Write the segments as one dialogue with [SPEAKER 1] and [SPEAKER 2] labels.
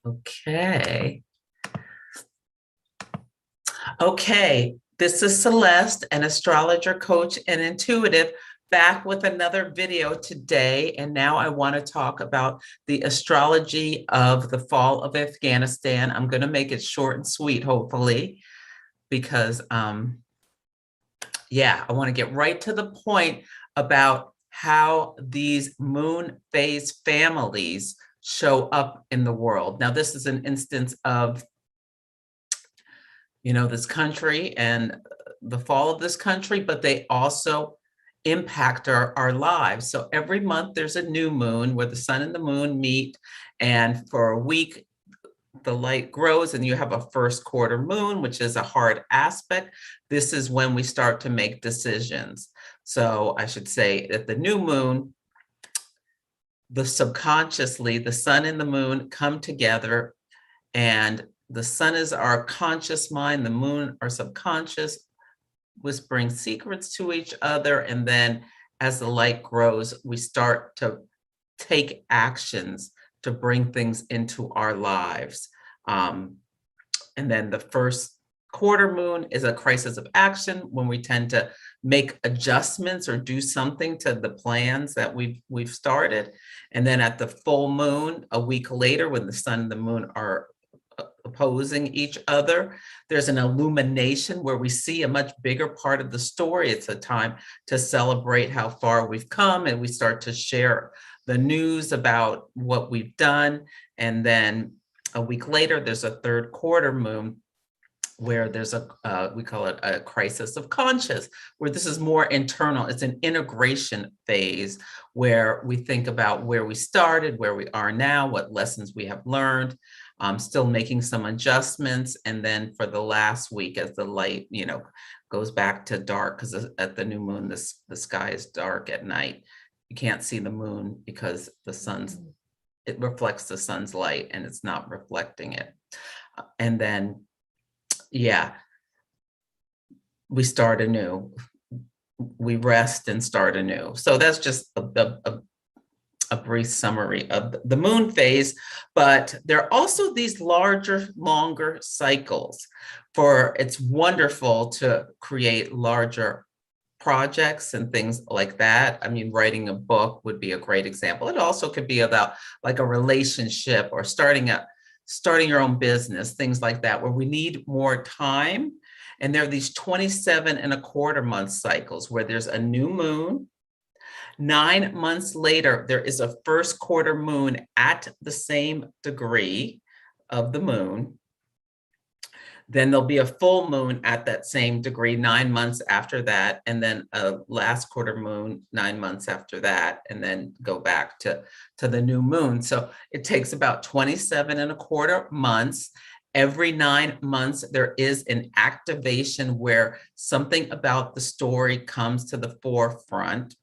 [SPEAKER 1] Okay. Okay, this is Celeste, an astrologer, coach, and intuitive, back with another video today. And now I want to talk about the astrology of the fall of Afghanistan. I'm going to make it short and sweet, hopefully, because I want to get right to the point about how these moon phase families show up in the world. Now, this is an instance of this country and the fall of this country, but they also impact our lives. So every month there's a new moon where the sun and the moon meet, and for a week the light grows and you have a first quarter moon, which is a hard aspect. This is when we start to make decisions. So I should say that the new moon, subconsciously, the sun and the moon come together, and the sun is our conscious mind, the moon our subconscious, whispering secrets to each other. And then as the light grows, we start to take actions to bring things into our lives. And then the first quarter moon is a crisis of action, when we tend to make adjustments or do something to the plans that we've started. And then at the full moon, a week later, when the sun and the moon are opposing each other, there's an illumination where we see a much bigger part of the story. It's a time to celebrate how far we've come, and we start to share the news about what we've done. And then a week later, there's a third quarter moon, where there's we call it a crisis of conscience, where this is more internal. It's an integration phase where we think about where we started, where we are now, what lessons we have learned, still making some adjustments. And then for the last week, as the light, goes back to dark, because at the new moon, the sky is dark at night. You can't see the moon because it reflects the sun's light and it's not reflecting it. And then we start anew. We rest and start anew. So that's just a brief summary of the moon phase. But there are also these larger, longer cycles. It's wonderful to create larger projects and things like that. I mean, writing a book would be a great example. It also could be about like a relationship or starting your own business, things like that, where we need more time. And there are these 27 and a quarter month cycles where there's a new moon. 9 months later, there is a first quarter moon at the same degree of the moon. Then there'll be a full moon at that same degree 9 months after that, and then a last quarter moon 9 months after that, and then go back to the new moon. So it takes about 27 and a quarter months. Every 9 months, there is an activation where something about the story comes to the forefront.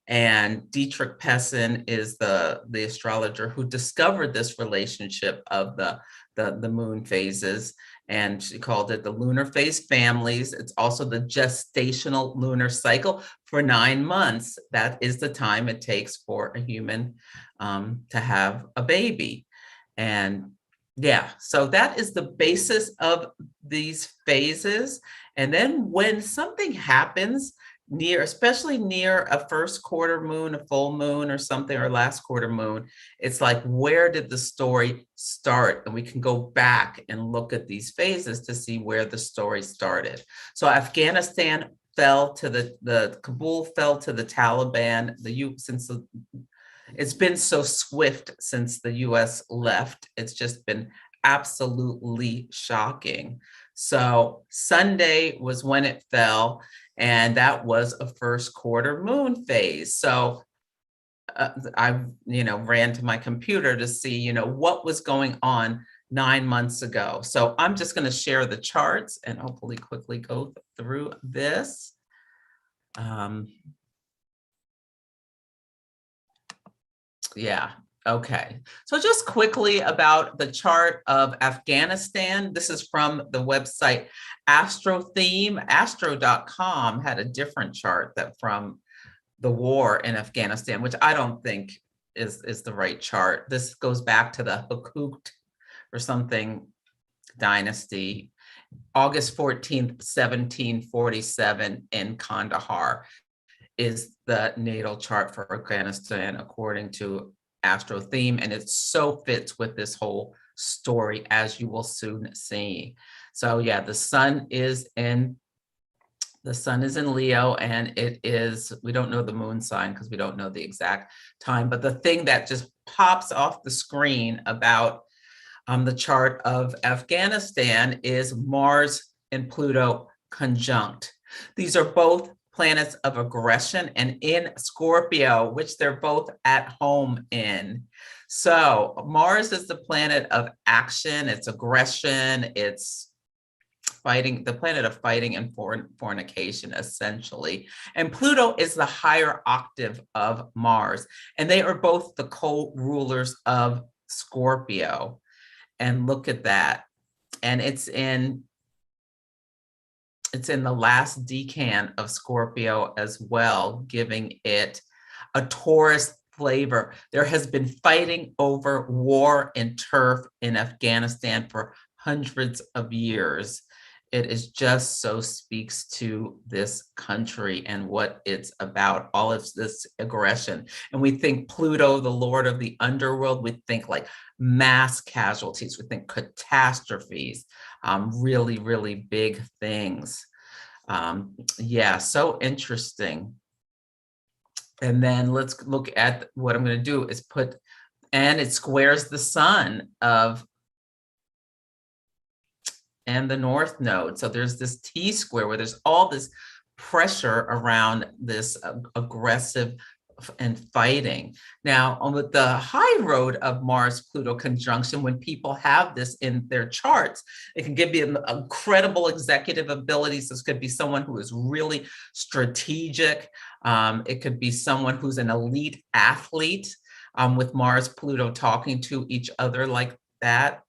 [SPEAKER 1] And Dietrich Pessin is the astrologer who discovered this relationship of the moon phases, and she called it the lunar phase families. It's also the gestational lunar cycle for 9 months. That is the time it takes for a human to have a baby. And so that is the basis of these phases. And then when something happens especially near a first quarter moon, a full moon or something, or last quarter moon, it's like, where did the story start? And we can go back and look at these phases to see where the story started. So Afghanistan fell to Kabul fell to the Taliban. It's been so swift since the US left. It's just been absolutely shocking. So Sunday was when it fell, and that was a first quarter moon phase. So I, ran to my computer to see, what was going on 9 months ago. So I'm just going to share the charts and hopefully quickly go through this. Okay. So just quickly about the chart of Afghanistan. This is from the website Astrotheme. Astro.com had a different chart from the war in Afghanistan, which I don't think is the right chart. This goes back to the Hukuk or something dynasty, August 14th, 1747 in Kandahar is the natal chart for Afghanistan according to Astro Theme, and it so fits with this whole story, as you will soon see. So yeah, the sun is in Leo, and it is, we don't know the moon sign because we don't know the exact time, but the thing that just pops off the screen about the chart of Afghanistan is Mars and Pluto conjunct. These are both planets of aggression and in Scorpio, which they're both at home in. So Mars is the planet of action, it's aggression, it's fighting, the planet of fighting and fornication, essentially. And Pluto is the higher octave of Mars, and they are both the co-rulers of Scorpio. And look at that. And it's in the last decan of Scorpio as well, giving it a Taurus flavor. There has been fighting over war and turf in Afghanistan for hundreds of years. It is just so speaks to this country and what it's about, all of this aggression. And we think Pluto, the lord of the underworld, we think like mass casualties, we think catastrophes, really, really big things. Yeah, so interesting. And then let's look at what I'm going to do is put, and it squares the sun of, and the north node. So there's this T square where there's all this pressure around this aggressive and fighting. Now, on the high road of Mars-Pluto conjunction, when people have this in their charts, it can give you incredible executive abilities. This could be someone who is really strategic. It could be someone who's an elite athlete with Mars-Pluto talking to each other like that.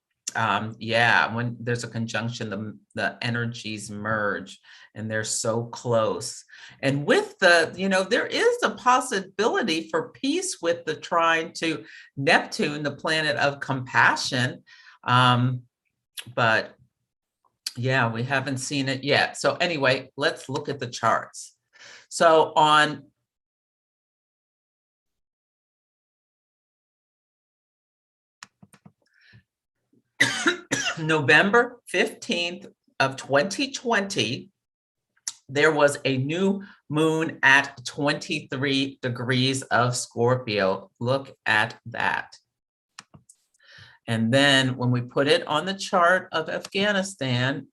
[SPEAKER 1] Yeah, when there's a conjunction, the energies merge and they're so close. And with the, there is a possibility for peace with the trine to Neptune, the planet of compassion. But yeah, we haven't seen it yet. So anyway, let's look at the charts. So on November 15th of 2020, there was a new moon at 23 degrees of Scorpio. Look at that. And then when we put it on the chart of Afghanistan,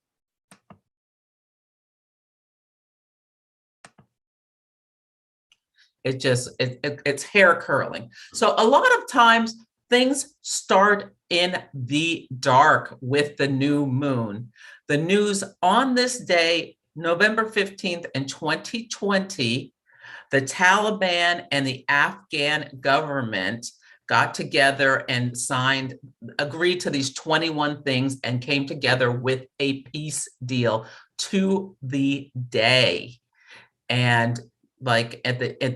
[SPEAKER 1] it's hair curling. So a lot of times things start in the dark with the new moon. The news on this day, November 15th in 2020, the Taliban and the Afghan government got together and agreed to these 21 things and came together with a peace deal to the day. And like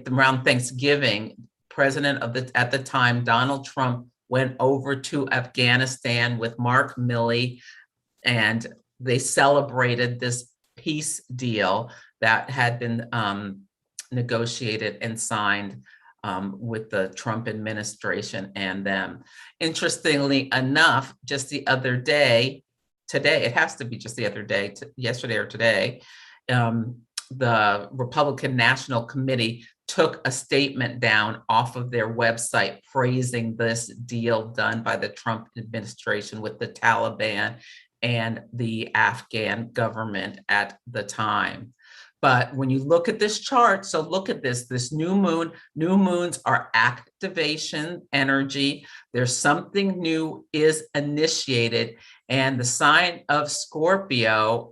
[SPEAKER 1] around Thanksgiving, president at the time, Donald Trump, went over to Afghanistan with Mark Milley, and they celebrated this peace deal that had been negotiated and signed with the Trump administration and them. Interestingly enough, just the other day, today, it has to be just the other day, yesterday or today, the Republican National Committee took a statement down off of their website praising this deal done by the Trump administration with the Taliban and the Afghan government at the time. But when you look at this chart, so look at this new moons are activation energy. There's something new is initiated, and the sign of Scorpio,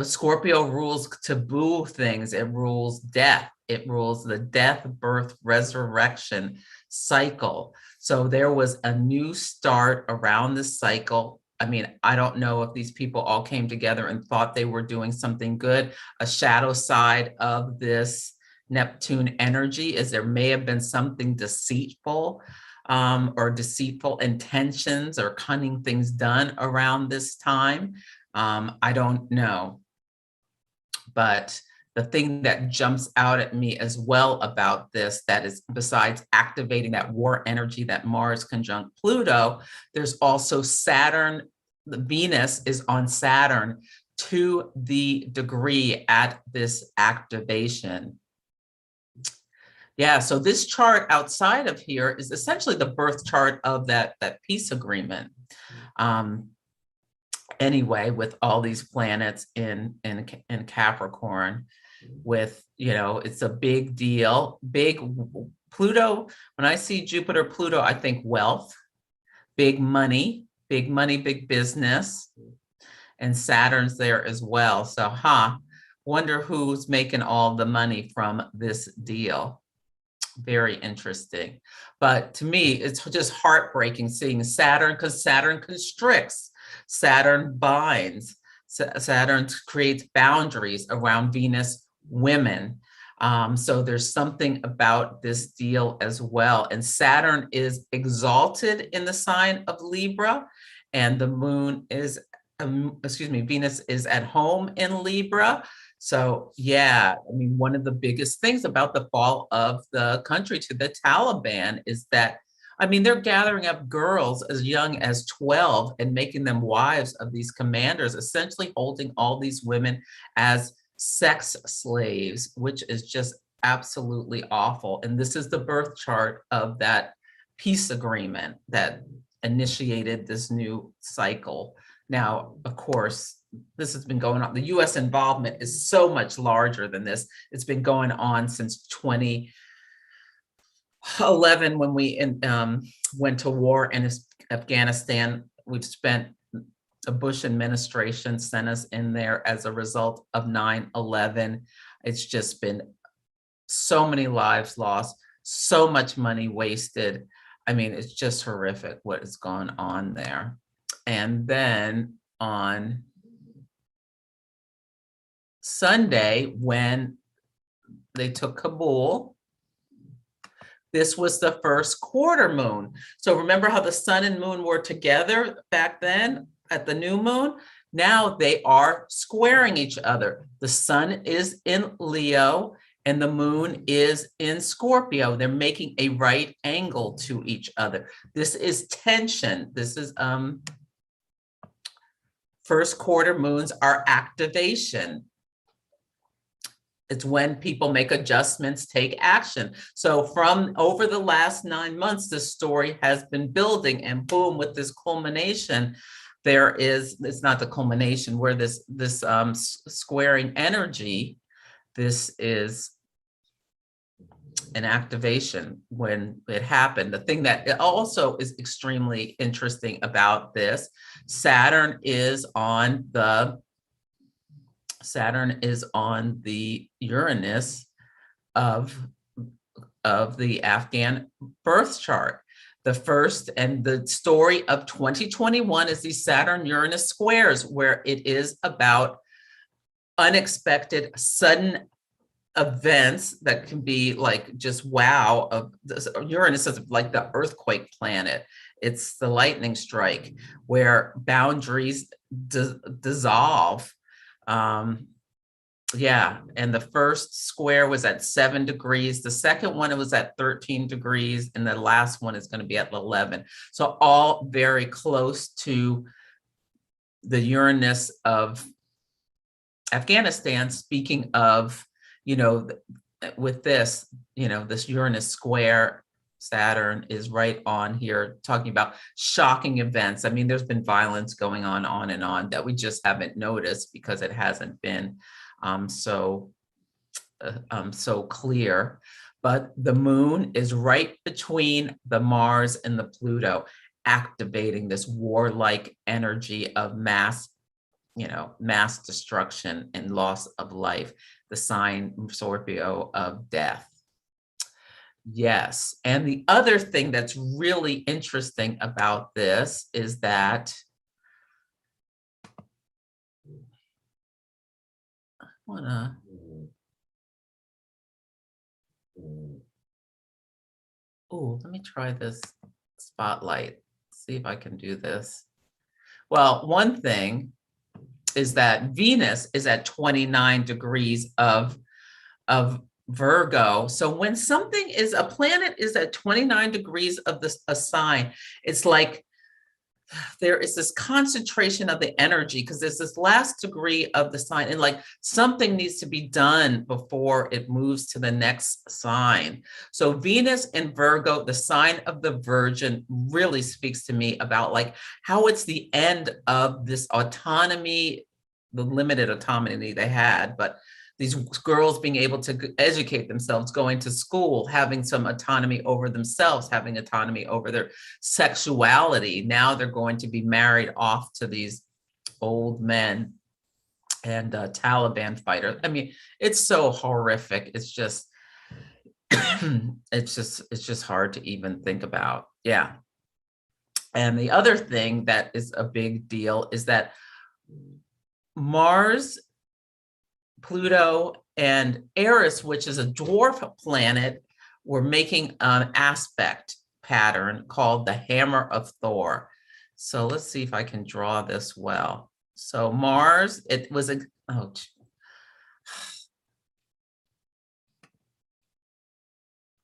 [SPEAKER 1] Scorpio rules taboo things. It rules death. It rules the death, birth, resurrection cycle. So there was a new start around this cycle. I don't know if these people all came together and thought they were doing something good. A shadow side of this Neptune energy, is there may have been something deceitful or deceitful intentions or cunning things done around this time. I don't know. But the thing that jumps out at me as well about this, that is besides activating that war energy, that Mars conjunct Pluto, there's also Saturn. The Venus is on Saturn to the degree at this activation. Yeah, so this chart outside of here is essentially the birth chart of that peace agreement. Anyway, with all these planets in Capricorn, with, you know, it's a big deal. Big Pluto, when I see Jupiter, Pluto, I think wealth, big money, big business, and Saturn's there as well. So, wonder who's making all the money from this deal. Very interesting. But to me, it's just heartbreaking seeing Saturn, because Saturn constricts, Saturn binds, Saturn creates boundaries around Venus women. So there's something about this deal as well. And Saturn is exalted in the sign of Libra, and the moon is, Venus is at home in Libra. So, yeah, I mean, one of the biggest things about the fall of the country to the Taliban is that, I mean, they're gathering up girls as young as 12 and making them wives of these commanders, essentially holding all these women as sex slaves, which is just absolutely awful. And this is the birth chart of that peace agreement that initiated this new cycle. Now, of course, this has been going on. The U.S. involvement is so much larger than this. It's been going on since 2011 when we went to war in Afghanistan. We've spent, the Bush administration sent us in there as a result of 9/11. It's just been so many lives lost, so much money wasted. I mean, it's just horrific what has gone on there. And then on Sunday, when they took Kabul, this was the first quarter moon. So remember how the sun and moon were together back then at the new moon? Now they are squaring each other. The sun is in Leo and the moon is in Scorpio. They're making a right angle to each other. This is tension. This is first quarter moons are activation. It's when people make adjustments, take action. So from over the last 9 months, this story has been building, and boom, with this culmination, there is, it's not the culmination, where this squaring energy, this is an activation when it happened. The thing that also is extremely interesting about this, Saturn is on the Uranus of the Afghan birth chart. The first, and the story of 2021 is these Saturn-Uranus squares, where it is about unexpected, sudden events that can be like just wow. Of this, Uranus is like the earthquake planet. It's the lightning strike where boundaries dissolve. Yeah, and the first square was at 7 degrees. The second one, it was at 13 degrees, and the last one is going to be at 11. So all very close to the Uranus of Afghanistan. Speaking of, you know, with this, you know, this Uranus square, Saturn is right on here talking about shocking events. I mean, there's been violence going on and on that we just haven't noticed because it hasn't been so clear. But the moon is right between the Mars and the Pluto, activating this warlike energy of mass destruction and loss of life, the sign Scorpio of death. Yes. And the other thing that's really interesting about this is that Oh, let me try this spotlight. See if I can do this. Well, one thing is that Venus is at 29 degrees of Virgo. So when something is, a planet is at 29 degrees of a sign, it's like there is this concentration of the energy because there's this last degree of the sign, and like something needs to be done before it moves to the next sign. So Venus in Virgo, the sign of the Virgin, really speaks to me about like how it's the end of this autonomy, the limited autonomy they had, but these girls being able to educate themselves, going to school, having some autonomy over themselves, having autonomy over their sexuality. Now they're going to be married off to these old men and Taliban fighters. I mean, it's so horrific. It's just, it's just hard to even think about. Yeah. And the other thing that is a big deal is that Mars, Pluto, and Eris, which is a dwarf planet, were making an aspect pattern called the Hammer of Thor. So let's see if I can draw this well. So Mars, it was a, oh,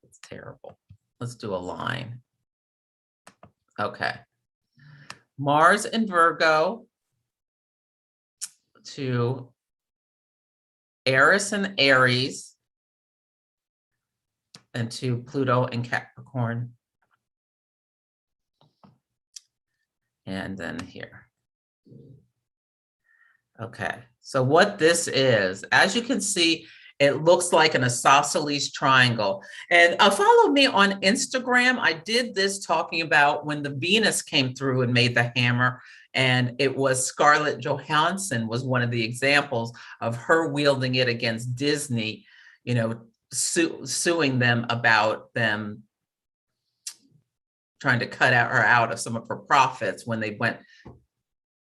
[SPEAKER 1] it's terrible. Let's do a line. Okay. Mars in Virgo to Eris and Aries, and to Pluto and Capricorn. And then here. Okay, so what this is, as you can see, it looks like an isosceles triangle. And follow me on Instagram. I did this talking about when the Venus came through and made the hammer, and it was Scarlett Johansson was one of the examples of her wielding it against Disney, you know, suing them about them trying to cut her out of some of her profits when they went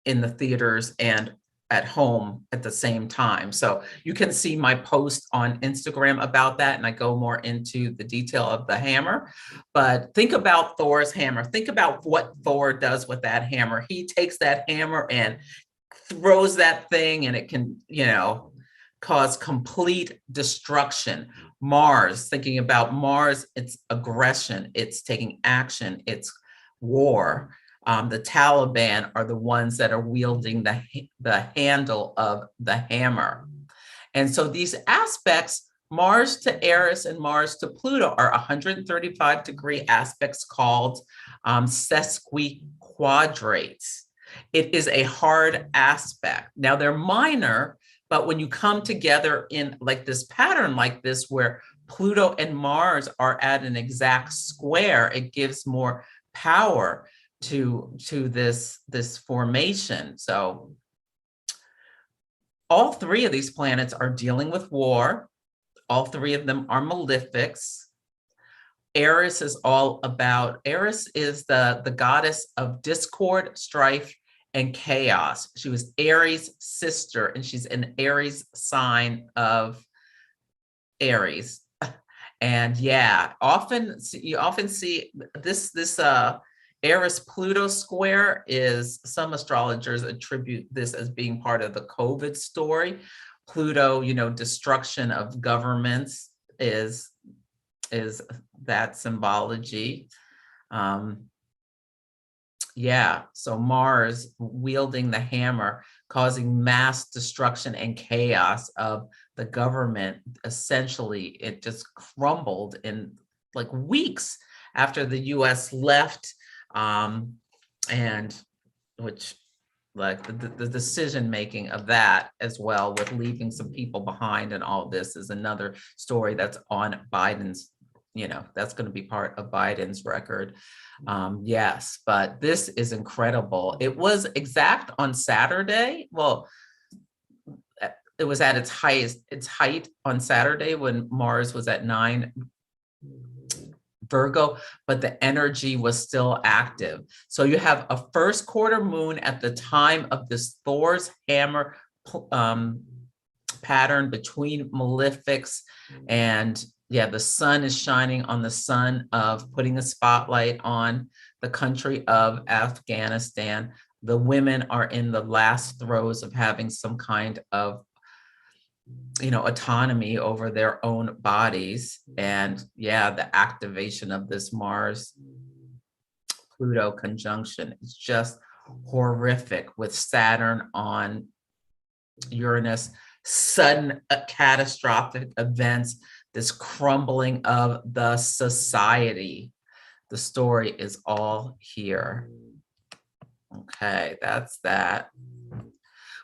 [SPEAKER 1] in the theaters and at home at the same time. So you can see my post on Instagram about that, and I go more into the detail of the hammer. But think about Thor's hammer. Think about what Thor does with that hammer. He takes that hammer and throws that thing, and it can, you know, cause complete destruction. Mars, thinking about Mars, it's aggression, it's taking action, it's war. The Taliban are the ones that are wielding the handle of the hammer. And so these aspects, Mars to Eris and Mars to Pluto, are 135-degree aspects called sesquiquadrates. It is a hard aspect. Now they're minor, but when you come together in like this pattern like this, where Pluto and Mars are at an exact square, it gives more power to this formation. So all three of these planets are dealing with war. All three of them are malefics. Eris is all about, Eris is the goddess of discord, strife, and chaos. She was Aries' sister, and she's an Aries sign of Aries. And yeah, you often see this Eris Pluto square is, some astrologers attribute this as being part of the COVID story. Pluto, you know, destruction of governments is that symbology. Yeah, so Mars wielding the hammer, causing mass destruction and chaos of the government. Essentially, it just crumbled in like weeks after the US left, and which like the decision making of that as well, with leaving some people behind and all this, is another story that's on Biden's, you know, that's going to be part of Biden's record. Yes, but this is incredible. It was exact on Saturday. Well, it was at its height on Saturday when Mars was at 9 Virgo, but the energy was still active. So you have a first quarter moon at the time of this Thor's hammer pattern between malefics and, yeah, the sun is shining on the sun of putting a spotlight on the country of Afghanistan. The women are in the last throes of having some kind of, autonomy over their own bodies. And yeah, the activation of this Mars Pluto conjunction is just horrific, with Saturn on Uranus, sudden catastrophic events, this crumbling of the society. The story is all here. Okay, that's that.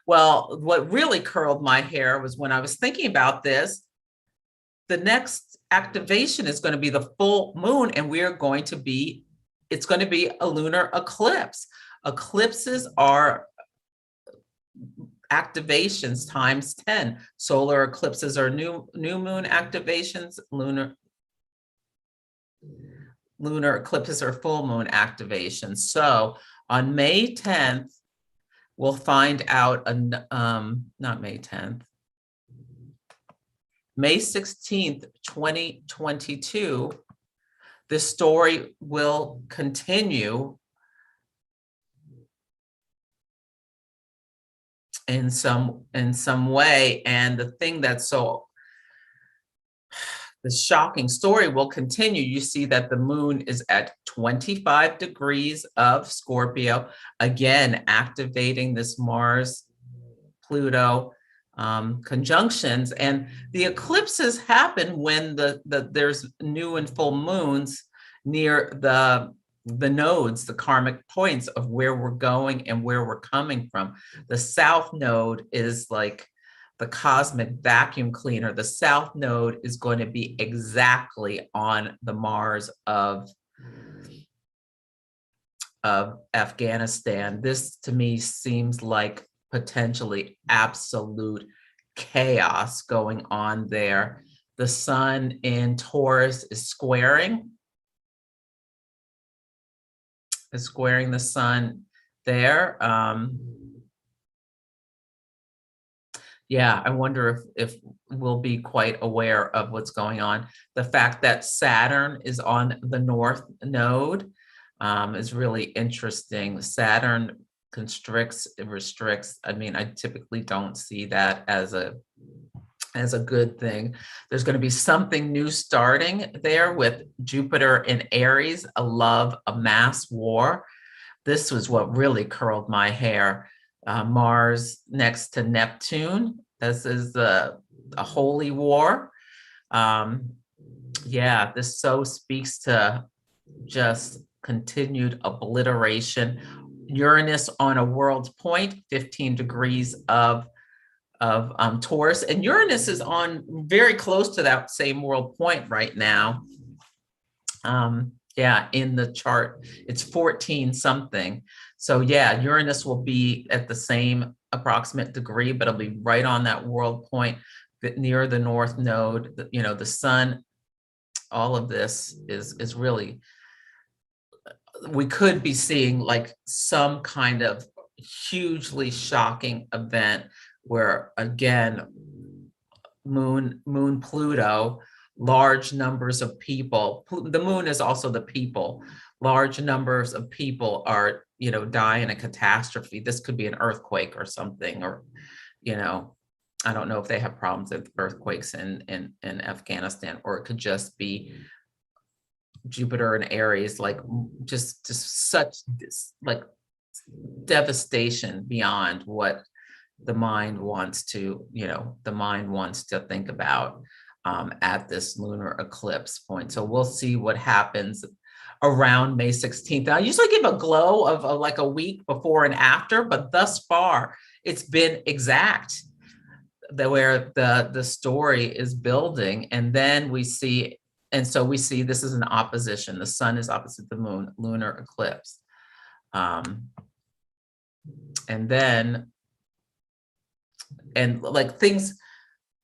[SPEAKER 1] Well, what really curled my hair was when I was thinking about this, the next activation is going to be the full moon, and it's going to be a lunar eclipse. Eclipses are activations times 10. Solar eclipses are new moon activations. Lunar eclipses are full moon activations. So on May 10th, we'll find out, not May 10th, May 16th, 2022, this story will continue in some way. And the thing that's the shocking story will continue. You see that the moon is at 25 degrees of Scorpio, again, activating this Mars Pluto conjunctions. And the eclipses happen when there's new and full moons near the nodes, the karmic points of where we're going and where we're coming from. The south node is like the cosmic vacuum cleaner. The south node is going to be exactly on the Mars of Afghanistan. This to me seems like potentially absolute chaos going on there. The sun in Taurus is squaring the sun there. Yeah, I wonder if we'll be quite aware of what's going on. The fact that Saturn is on the north node is really interesting. Saturn constricts, it restricts. I mean, I typically don't see that as a good thing. There's going to be something new starting there with Jupiter in Aries, a mass war. This was what really curled my hair. Mars next to Neptune. This is a holy war. Yeah, this so speaks to just continued obliteration. Uranus on a world point, 15 degrees of Taurus, and Uranus is on very close to that same world point right now. Yeah, in the chart, it's 14 something. So yeah, Uranus will be at the same approximate degree, but it'll be right on that world point near the north node. The sun, all of this is really, we could be seeing like some kind of hugely shocking event where, again, moon Pluto, large numbers of people, the moon is also the people, large numbers of people are, die in a catastrophe. This could be an earthquake or something, or, I don't know if they have problems with earthquakes in Afghanistan, or it could just be Jupiter in Aries, like just such like devastation beyond what the mind wants to think about at this lunar eclipse point. So we'll see what happens around May 16th. I usually give a glow of like a week before and after, but thus far it's been exact where the story is building. And then we see this is an opposition. The sun is opposite the moon, lunar eclipse. And like things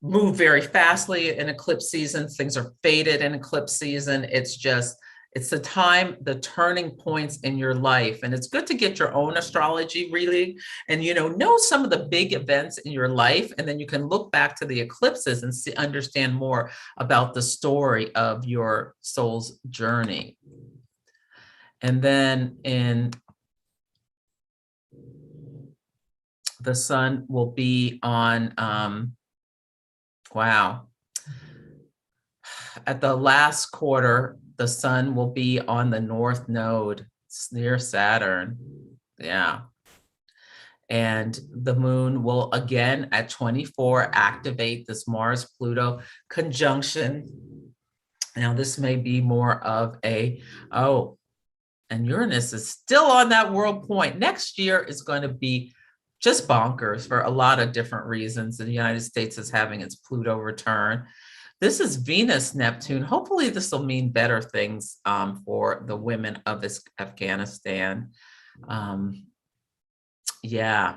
[SPEAKER 1] move very fastly in eclipse season. Things are faded in eclipse season. It's just, It's the time, the turning points in your life. And it's good to get your own astrology reading and, know some of the big events in your life. And then you can look back to the eclipses and understand more about the story of your soul's journey. And then the sun will be on, wow. At the last quarter, the sun will be on the north node. It's near Saturn. Yeah. And the moon will again at 24 activate this Mars-Pluto conjunction. Now, this may be more of and Uranus is still on that world point. Next year is going to be just bonkers for a lot of different reasons. The United States is having its Pluto return. This is Venus, Neptune. Hopefully this will mean better things for the women of Afghanistan. Yeah,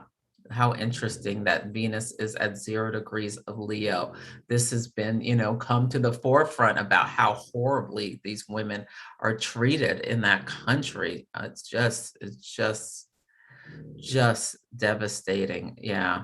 [SPEAKER 1] how interesting that Venus is at 0 degrees of Leo. This has been, come to the forefront about how horribly these women are treated in that country. It's just devastating. Yeah.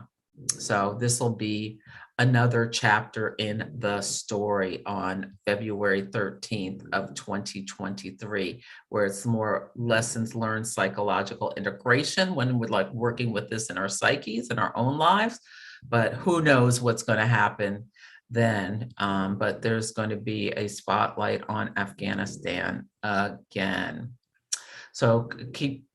[SPEAKER 1] So this will be another chapter in the story on February 13th of 2023, where it's more lessons learned, psychological integration when we're like working with this in our psyches and our own lives. But who knows what's going to happen then. But there's going to be a spotlight on Afghanistan again. So keep,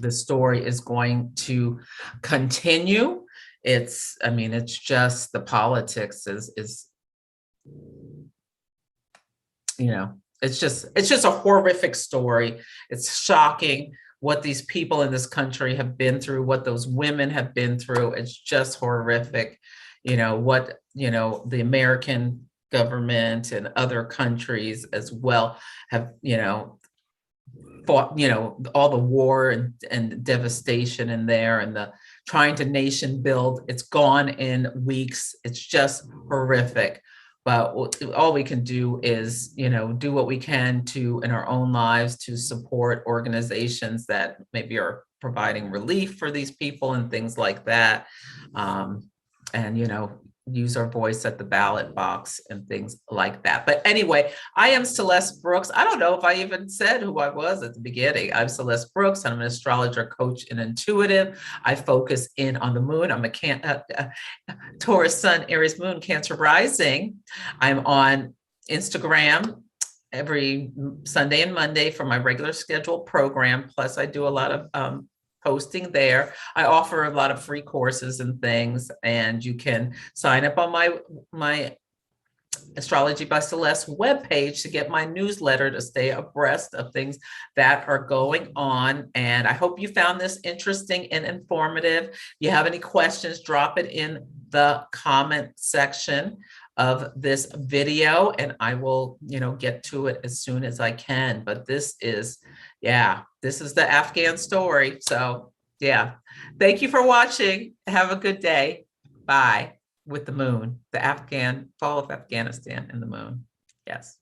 [SPEAKER 1] the story is going to continue. It's just the politics is it's just a horrific story. It's shocking what these people in this country have been through, what those women have been through. It's just horrific. What the American government and other countries as well have fought, all the war and devastation in there, and the trying to nation build. It's gone in weeks. It's just horrific. But all we can do is, do what we can in our own lives to support organizations that maybe are providing relief for these people and things like that. And, use our voice at the ballot box and things like that. But anyway, I am Celeste Brooks. I don't know if I even said who I was at the beginning. I'm Celeste Brooks. I'm an astrologer, coach, and intuitive. I focus in on the moon. I'm a Taurus Sun, Aries Moon, Cancer Rising. I'm on Instagram every Sunday and Monday for my regular scheduled program. Plus, I do a lot of posting there. I offer a lot of free courses and things, and you can sign up on my Astrology by Celeste webpage to get my newsletter to stay abreast of things that are going on. And I hope you found this interesting and informative. If you have any questions, drop it in the comment section of this video, and I will, get to it as soon as I can. But this is the Afghan story. So thank you for watching. Have a good day. Bye. With the moon, the Afghan fall of Afghanistan and the moon. Yes.